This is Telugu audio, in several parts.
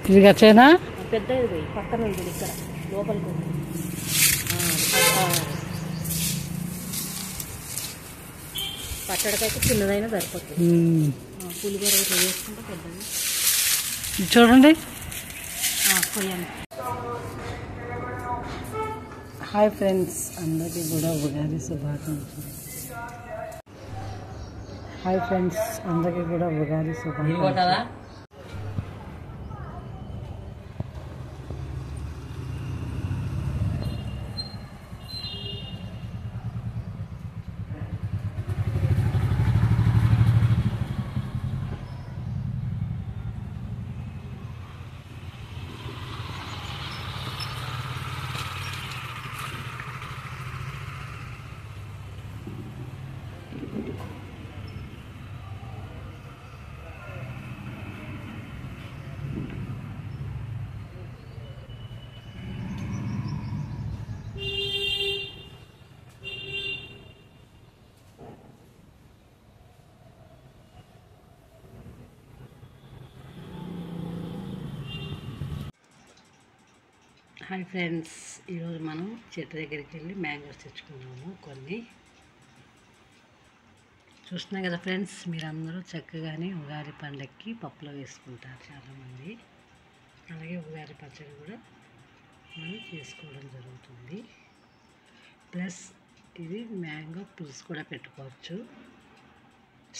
ఇది గచ్చేనా పెద్దది పక్కన ఉంది ఇక్కడ లోపలికి ఉంది పచ్చడికైతే చిన్నదైనా సరిపోతుంది పులిగూర ఇట్లా చేసుకుంటే పెద్దది చూడండి కొయ్యండి హాయ్ ఫ్రెండ్స్ అందరికీ కూడా ఉగాది శుభాకాంక్షలు హాయ్ ఫ్రెండ్స్ అందరికీ కూడా ఉగాది శుభాకాంక్షలు హాయ్ ఫ్రెండ్స్, ఈరోజు మనం చెట్టు దగ్గరికి వెళ్ళి మ్యాంగోస్ తెచ్చుకున్నాము. కొన్ని చూస్తున్నాం కదా ఫ్రెండ్స్, మీరందరూ చక్కగానే ఉగాది పండగకి పప్పులో వేసుకుంటారు చాలామంది. అలాగే ఉగాది పచ్చడి కూడా మనం చేసుకోవడం జరుగుతుంది. ప్లస్ ఇది మ్యాంగో పులుసు కూడా పెట్టుకోవచ్చు,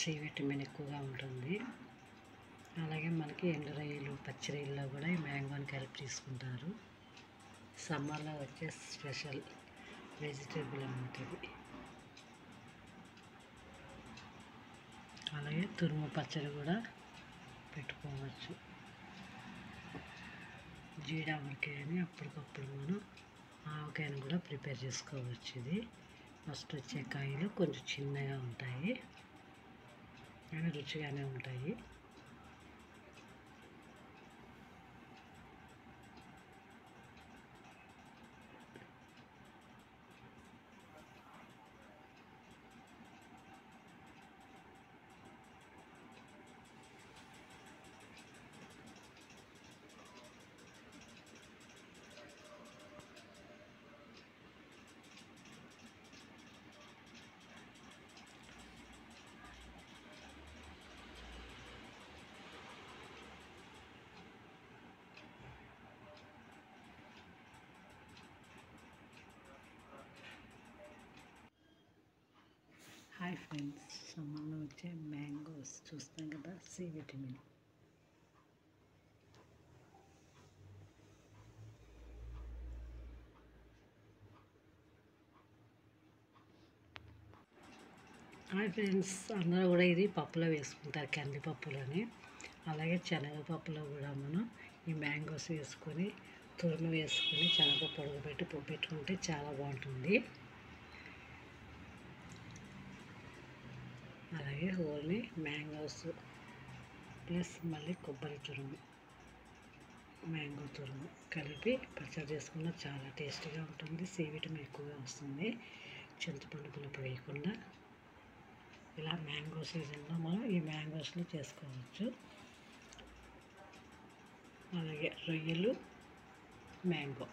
సి విటమిన్ ఎక్కువగా ఉంటుంది. అలాగే మనకి ఎండు రొయ్యలు పచ్చి రొయ్యల్లో కూడా ఈ మ్యాంగోని కలిపి తీసుకుంటారు. సమ్మర్లో వచ్చే స్పెషల్ వెజిటేబుల్ అన్నమాట ఇది. అలాగే తురుము పచ్చడి కూడా పెట్టుకోవచ్చు. జీడామరికాయని అప్పటికప్పుడు మనం ఆవకాయను కూడా ప్రిపేర్ చేసుకోవచ్చు. ఇది ఫస్ట్ వచ్చే కాయలు కొంచెం చిన్నగా ఉంటాయి, అవి రుచిగానే ఉంటాయి. హాయ్ ఫ్రెండ్స్, సమ్మర్లో వచ్చే మ్యాంగోస్ చూస్తాం కదా, సి విటమిన్. హాయ్ ఫ్రెండ్స్, అందరూ కూడా ఇది పప్పులో వేసుకుంటారు, కందిపప్పులోని. అలాగే శనగపప్పులో కూడా మనం ఈ మ్యాంగోస్ వేసుకొని తురుము వేసుకొని శనగపప్పు ఉడకబెట్టి పెట్టుకుంటే చాలా బాగుంటుంది. అలాగే ఓన్లీ మ్యాంగోస్ ప్లస్ మళ్ళీ కొబ్బరి తురుము, మ్యాంగో తురుము కలిపి పచ్చడి చేసుకున్న చాలా టేస్టీగా ఉంటుంది. సి విటమిన్ ఎక్కువగా వస్తుంది. చింతపండు పులుపు వేయకుండా ఇలా మ్యాంగో సీజన్లో మనం ఈ మ్యాంగోస్లో చేసుకోవచ్చు. అలాగే రొయ్యలు, మ్యాంగో,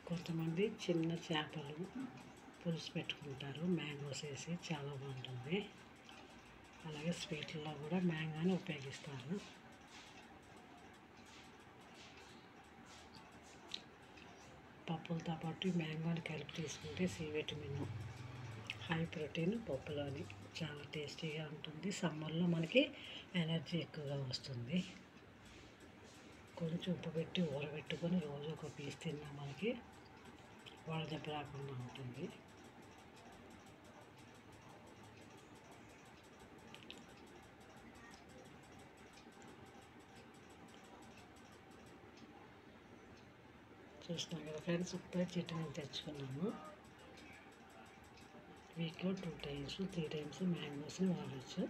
కొంతమంది చిన్న చేపలు పులుసు పెట్టుకుంటారు మ్యాంగోస్ వేసి, చాలా బాగుంటుంది. అలాగే స్వీట్లలో కూడా మ్యాంగోని ఉపయోగిస్తారు. పప్పులతో పాటు మ్యాంగోని కలిపి తీసుకుంటే సి విటమిన్, హై ప్రోటీన్ పప్పులోని చాలా టేస్టీగా ఉంటుంది. సమ్మర్లో మనకి ఎనర్జీ ఎక్కువగా వస్తుంది. కొంచెం ఉప్పు పెట్టి ఊరబెట్టుకొని రోజు ఒక పీస్ తిన్నా మనకి వడదెబ్బ రాకుండా ఉంటుంది. చూస్తున్నాం కదా ఫ్రెండ్స్, ఇప్పుడే చెట్టు నుంచి తెచ్చుకున్నాము. వీక్లో 2 times 3 times మ్యాంగోస్ని వాడచ్చు.